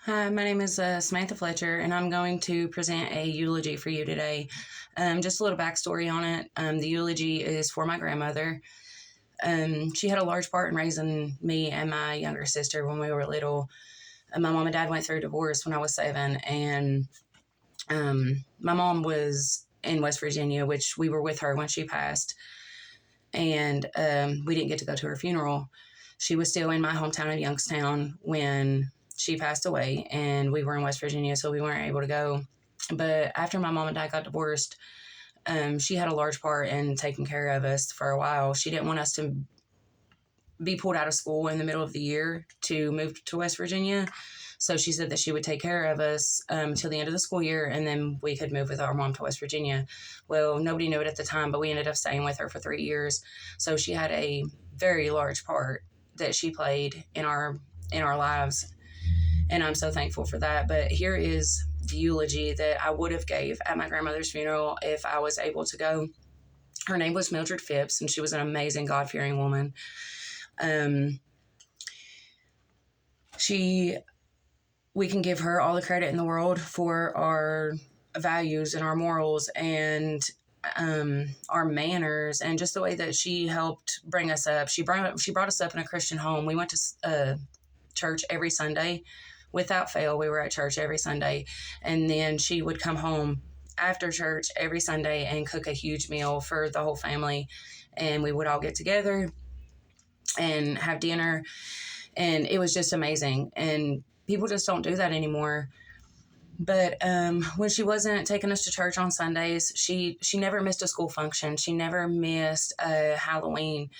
Hi, my name is Samantha Fletcher, and I'm going to present a eulogy for you today. Just a little backstory on it. The eulogy is for my grandmother. She had a large part in raising me and my younger sister when we were little. My mom and dad went through a divorce when I was 7, and my mom was in West Virginia, which we were with her when she passed, and we didn't get to go to her funeral. She was still in my hometown of Youngstown when she passed away, and we were in West Virginia, so we weren't able to go. But after my mom and dad got divorced, she had a large part in taking care of us for a while. She didn't want us to be pulled out of school in the middle of the year to move to West Virginia. So she said that she would take care of us till the end of the school year, and then we could move with our mom to West Virginia. Well, nobody knew it at the time, but we ended up staying with her for 3 years. So she had a very large part that she played in our lives, and I'm so thankful for that. But here is the eulogy that I would have gave at my grandmother's funeral if I was able to go. Her name was Mildred Phipps, and she was an amazing, God-fearing woman. We can give her all the credit in the world for our values and our morals and our manners and just the way that she helped bring us up. She brought us up in a Christian home. We went to church every Sunday. Without fail, we were at church every Sunday. And then she would come home after church every Sunday and cook a huge meal for the whole family. And we would all get together and have dinner. And it was just amazing. And people just don't do that anymore. But when she wasn't taking us to church on Sundays, she never missed a school function. She never missed a Halloween.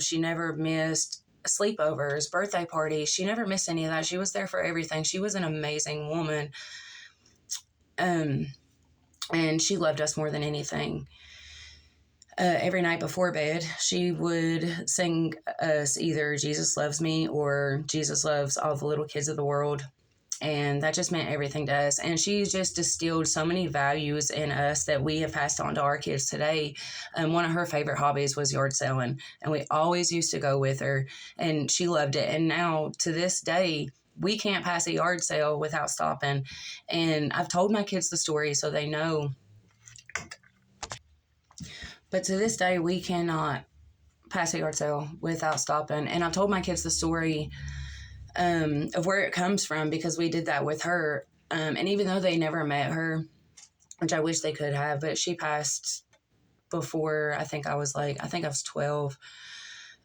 She never missed sleepovers, birthday parties. She never missed any of that. She was there for everything. She was an amazing woman. And she loved us more than anything. Every night before bed, she would sing us either Jesus Loves Me or Jesus Loves All the Little Kids of the World. And that just meant everything to us. And she just distilled so many values in us that we have passed on to our kids today. One of her favorite hobbies was yard selling, and we always used to go with her, and she loved it. And now to this day, we can't pass a yard sale without stopping. And I've told my kids the story so they know. But to this day, we cannot pass a yard sale without stopping. And I've told my kids the story of where it comes from because we did that with her. And even though they never met her, which I wish they could have, but she passed before I think I was 12.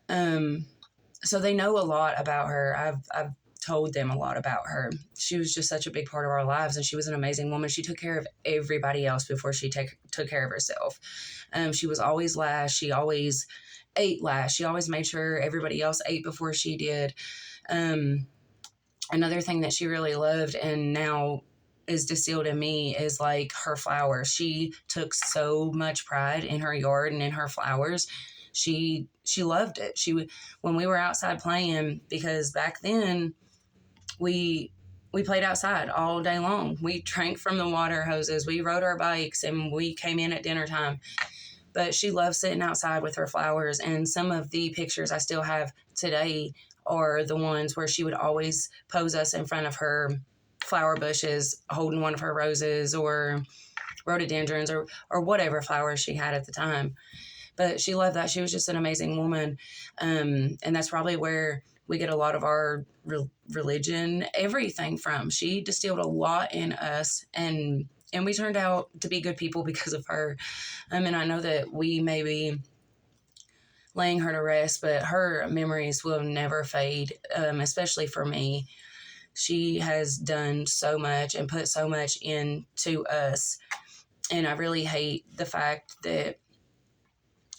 So they know a lot about her. I've told them a lot about her. She was just such a big part of our lives, and she was an amazing woman. She took care of everybody else before she took care of herself. She was always last. She always ate last. She always made sure everybody else ate before she did. Another thing that she really loved and now is distilled in me is like her flowers. She took so much pride in her yard and in her flowers. She loved it. When we were outside playing, because back then we played outside all day long. We drank from the water hoses. We rode our bikes, and we came in at dinner time. But she loved sitting outside with her flowers, and some of the pictures I still have today are the ones where she would always pose us in front of her flower bushes, holding one of her roses or rhododendrons or whatever flowers she had at the time. But she loved that. She was just an amazing woman. And that's probably where we get a lot of our religion, everything from. She distilled a lot in us, and we turned out to be good people because of her. And I know that we may be laying her to rest, but her memories will never fade, especially for me. She has done so much and put so much into us. And I really hate the fact that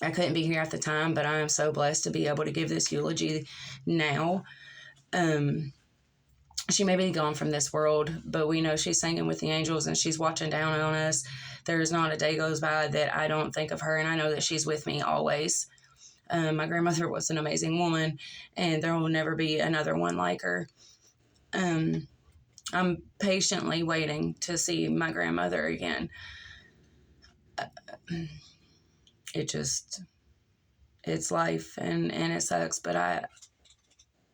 I couldn't be here at the time, but I am so blessed to be able to give this eulogy now. She may be gone from this world, but we know she's singing with the angels and she's watching down on us. There's not a day goes by that I don't think of her, and I know that she's with me always. My grandmother was an amazing woman, and there will never be another one like her. I'm patiently waiting to see my grandmother again. It's life, and it sucks, but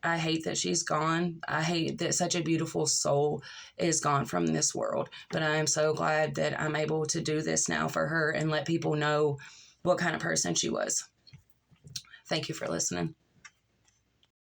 I hate that she's gone. I hate that such a beautiful soul is gone from this world. But I am so glad that I'm able to do this now for her and let people know what kind of person she was. Thank you for listening.